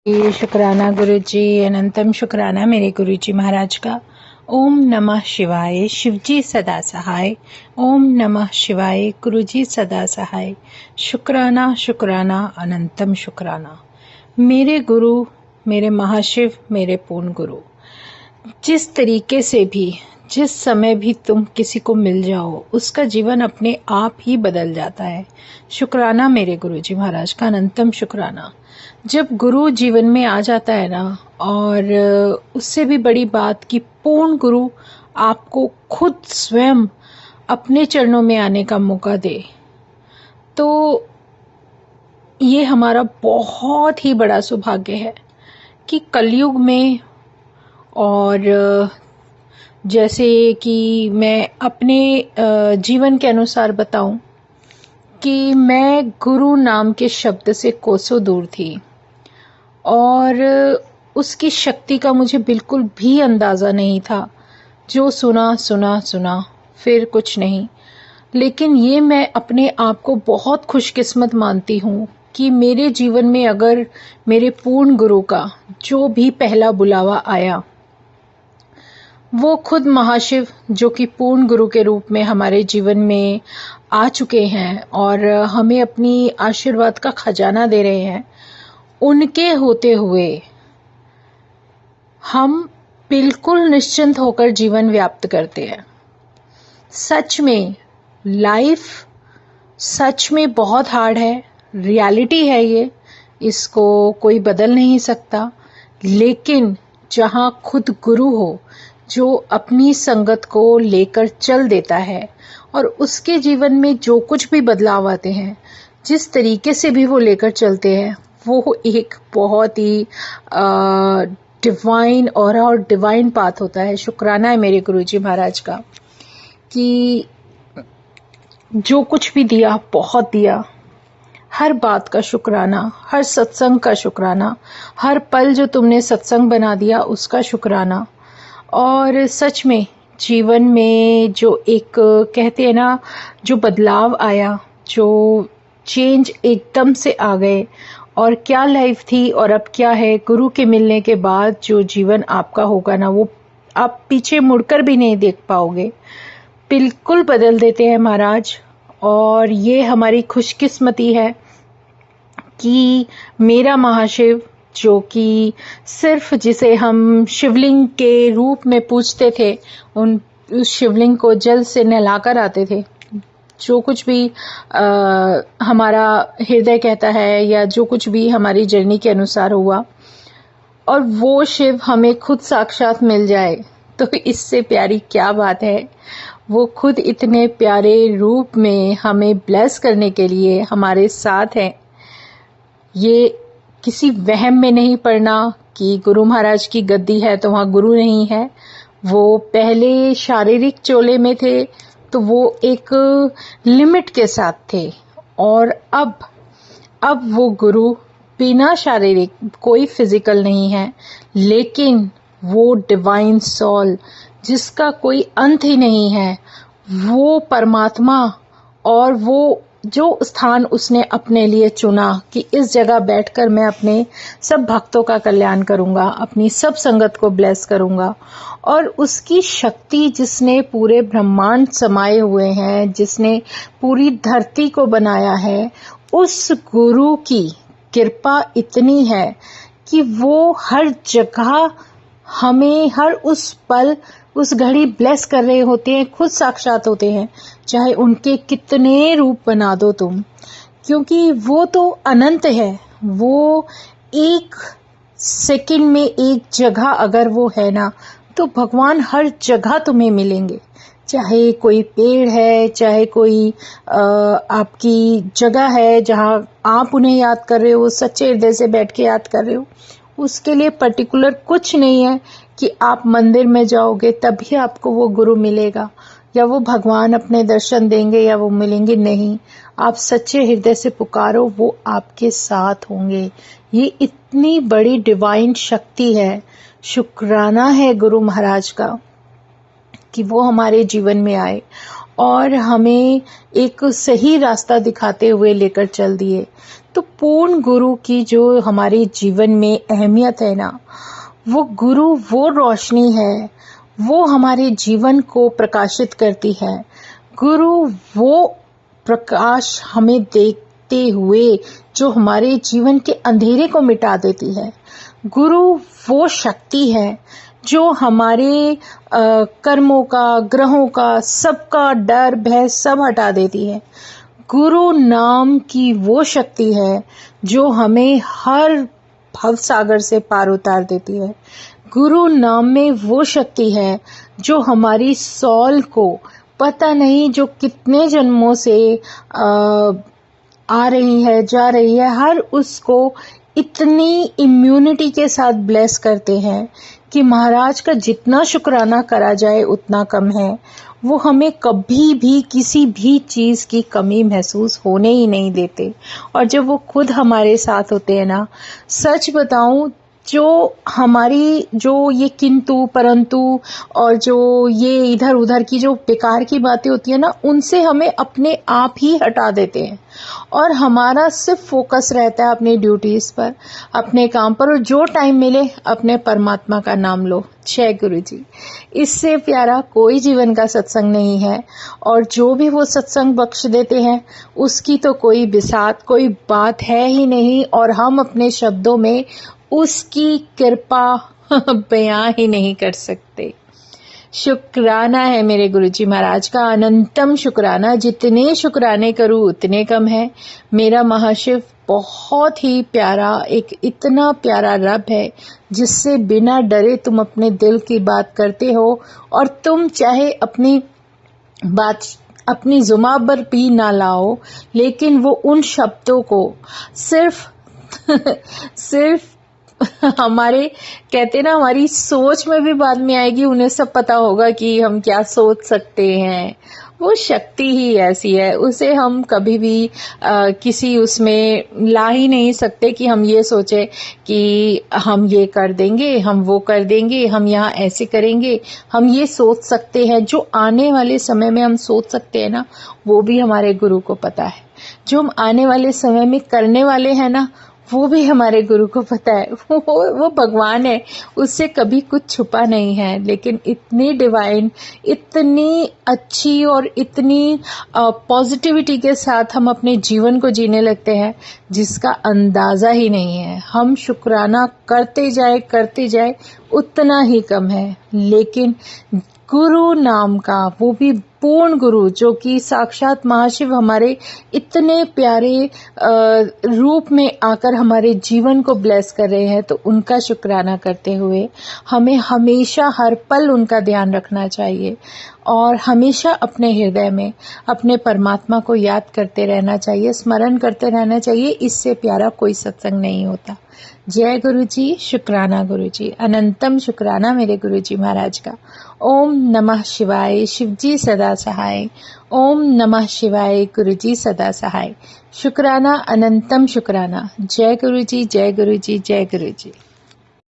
ये शुक्राना गुरुजी, अनंतम शुक्राना मेरे गुरुजी महाराज का। ओम नमः शिवाय, शिवजी सदा सहाय। ओम नमः शिवाय, गुरुजी सदा सहाय। शुक्राना शुक्राना अनंतम शुक्राना मेरे गुरु, मेरे महाशिव, मेरे पूर्ण गुरु। जिस तरीके से भी, जिस समय भी तुम किसी को मिल जाओ, उसका जीवन अपने आप ही बदल जाता है। शुक्राना मेरे गुरुजी महाराज का, अनंतम शुक्राना। जब गुरु जीवन में आ जाता है ना, और उससे भी बड़ी बात कि पूर्ण गुरु आपको खुद स्वयं अपने चरणों में आने का मौका दे, तो ये हमारा बहुत ही बड़ा सौभाग्य है कि कलयुग में, और जैसे कि मैं अपने जीवन के अनुसार बताऊं कि मैं गुरु नाम के शब्द से कोसों दूर थी, और उसकी शक्ति का मुझे बिल्कुल भी अंदाज़ा नहीं था। जो सुना सुना सुना, फिर कुछ नहीं। लेकिन ये मैं अपने आप को बहुत खुशकिस्मत मानती हूँ कि मेरे जीवन में अगर मेरे पूर्ण गुरु का जो भी पहला बुलावा आया, वो खुद महाशिव जो कि पूर्ण गुरु के रूप में हमारे जीवन में आ चुके हैं और हमें अपनी आशीर्वाद का खजाना दे रहे हैं, उनके होते हुए हम बिल्कुल निश्चिंत होकर जीवन व्याप्त करते हैं। सच में लाइफ सच में बहुत हार्ड है, रियलिटी है ये, इसको कोई बदल नहीं सकता। लेकिन जहाँ खुद गुरु हो, जो अपनी संगत को लेकर चल देता है, और उसके जीवन में जो कुछ भी बदलाव आते हैं, जिस तरीके से भी वो लेकर चलते हैं, वो एक बहुत ही डिवाइन और डिवाइन पाथ होता है। शुक्राना है मेरे गुरुजी महाराज का कि जो कुछ भी दिया, बहुत दिया। हर बात का शुक्राना, हर सत्संग का शुक्राना, हर पल जो तुमने सत्संग बना दिया उसका शुक्राना। और सच में जीवन में जो एक कहते हैं ना, जो बदलाव आया, जो चेंज एकदम से आ गए, और क्या लाइफ थी और अब क्या है, गुरु के मिलने के बाद जो जीवन आपका होगा ना, वो आप पीछे मुड़कर भी नहीं देख पाओगे। बिल्कुल बदल देते हैं महाराज। और ये हमारी खुशकिस्मती है कि मेरा महाशिव, जो कि सिर्फ जिसे हम शिवलिंग के रूप में पूजते थे, उस शिवलिंग को जल से नहलाकर आते थे। जो कुछ भी हमारा हृदय कहता है, या जो कुछ भी हमारी जर्नी के अनुसार हुआ, और वो शिव हमें खुद साक्षात मिल जाए, तो इससे प्यारी क्या बात है। वो खुद इतने प्यारे रूप में हमें ब्लेस करने के लिए हमारे साथ हैं। ये किसी वहम में नहीं पड़ना कि गुरु महाराज की गद्दी है तो वहाँ गुरु नहीं है। वो पहले शारीरिक चोले में थे तो वो एक लिमिट के साथ थे, और अब वो गुरु बिना शारीरिक, कोई फिजिकल नहीं है, लेकिन वो डिवाइन सोल जिसका कोई अंत ही नहीं है, वो परमात्मा, और वो जो स्थान उसने अपने लिए चुना कि इस जगह बैठकर मैं अपने सब भक्तों का कल्याण करूंगा, अपनी सब संगत को ब्लेस करूंगा, और उसकी शक्ति जिसने पूरे ब्रह्मांड समाये हुए हैं, जिसने पूरी धरती को बनाया है, उस गुरु की कृपा इतनी है कि वो हर जगह हमें हर उस पल, उस घड़ी ब्लेस कर रहे होते हैं, खुद साक्षात होते हैं, चाहे उनके कितने रूप बना दो तुम, क्योंकि वो तो अनंत है। वो एक सेकंड में एक जगह अगर वो है ना, तो भगवान हर जगह तुम्हें मिलेंगे। चाहे कोई पेड़ है, चाहे कोई आपकी जगह है जहाँ आप उन्हें याद कर रहे हो, सच्चे हृदय से बैठ के याद कर रहे हो, उसके लिए पर्टिकुलर कुछ नहीं है कि आप मंदिर में जाओगे तभी आपको वो गुरु मिलेगा, या वो भगवान अपने दर्शन देंगे, या वो मिलेंगे। नहीं, आप सच्चे हृदय से पुकारो, वो आपके साथ होंगे। ये इतनी बड़ी डिवाइन शक्ति है। शुक्राना है गुरु महाराज का कि वो हमारे जीवन में आए और हमें एक सही रास्ता दिखाते हुए लेकर चल दिए। तो पूर्ण गुरु की जो हमारे जीवन में अहमियत है ना, वो गुरु वो रोशनी है, वो हमारे जीवन को प्रकाशित करती है। गुरु वो प्रकाश हमें देखते हुए जो हमारे जीवन के अंधेरे को मिटा देती है। गुरु वो शक्ति है जो हमारे कर्मों का, ग्रहों का, सबका डर भय सब हटा देती है। गुरु नाम की वो शक्ति है जो हमें हर भव सागर से पार उतार देती है। गुरु नाम में वो शक्ति है जो हमारी सॉल को पता नहीं जो कितने जन्मों से आ रही है, जा रही है, हर उसको इतनी इम्यूनिटी के साथ ब्लेस करते हैं कि महाराज का जितना शुक्राना करा जाए उतना कम है। वो हमें कभी भी किसी भी चीज की कमी महसूस होने ही नहीं देते। और जब वो खुद हमारे साथ होते हैं ना, सच बताऊं, जो हमारी जो ये किंतु परंतु और जो ये इधर उधर की जो बेकार की बातें होती है ना, उनसे हमें अपने आप ही हटा देते हैं और हमारा सिर्फ फोकस रहता है अपनी ड्यूटीज पर, अपने काम पर, और जो टाइम मिले अपने परमात्मा का नाम लो। जय गुरु जी। इससे प्यारा कोई जीवन का सत्संग नहीं है, और जो भी वो सत्संग बख्श देते हैं उसकी तो कोई बिसात, कोई बात है ही नहीं, और हम अपने शब्दों में उसकी कृपा बयां ही नहीं कर सकते। शुक्राना है मेरे गुरुजी महाराज का, अनंतम शुक्राना। जितने शुक्राने करूं उतने कम है। मेरा महाशिव बहुत ही प्यारा, एक इतना प्यारा रब है जिससे बिना डरे तुम अपने दिल की बात करते हो, और तुम चाहे अपनी बात अपनी जुबान पर भी ना लाओ, लेकिन वो उन शब्दों को सिर्फ सिर्फ हमारे कहते ना, हमारी सोच में भी बाद में आएगी, उन्हें सब पता होगा कि हम क्या सोच सकते हैं। वो शक्ति ही ऐसी है, उसे हम कभी भी किसी उसमें ला ही नहीं सकते कि हम ये सोचे कि हम ये कर देंगे, हम वो कर देंगे, हम यहाँ ऐसे करेंगे। हम ये सोच सकते हैं, जो आने वाले समय में हम सोच सकते हैं ना, वो भी हमारे गुरु को पता है। जो हम आने वाले समय में करने वाले हैं ना, वो भी हमारे गुरु को पता है। वो भगवान है, उससे कभी कुछ छुपा नहीं है। लेकिन इतनी डिवाइन, इतनी अच्छी और इतनी पॉजिटिविटी के साथ हम अपने जीवन को जीने लगते हैं जिसका अंदाजा ही नहीं है। हम शुक्राना करते जाए उतना ही कम है। लेकिन गुरु नाम का, वो भी पूर्ण गुरु, जो कि साक्षात महाशिव हमारे इतने प्यारे रूप में आकर हमारे जीवन को ब्लेस कर रहे हैं, तो उनका शुक्राना करते हुए हमें हमेशा हर पल उनका ध्यान रखना चाहिए और हमेशा अपने हृदय में अपने परमात्मा को याद करते रहना चाहिए, स्मरण करते रहना चाहिए। इससे प्यारा कोई सत्संग नहीं होता। जय गुरु जी, शुक्राना गुरु जी, अनंतम शुक्राना मेरे गुरु जी महाराज का। ओम नमः शिवाय, शिव जी सदा सहाय। ओम नमः शिवाय, गुरु जी सदा सहाय। शुक्राना, अनंतम शुक्राना। जय गुरु जी, जय गुरु जी, जय गुरु जी।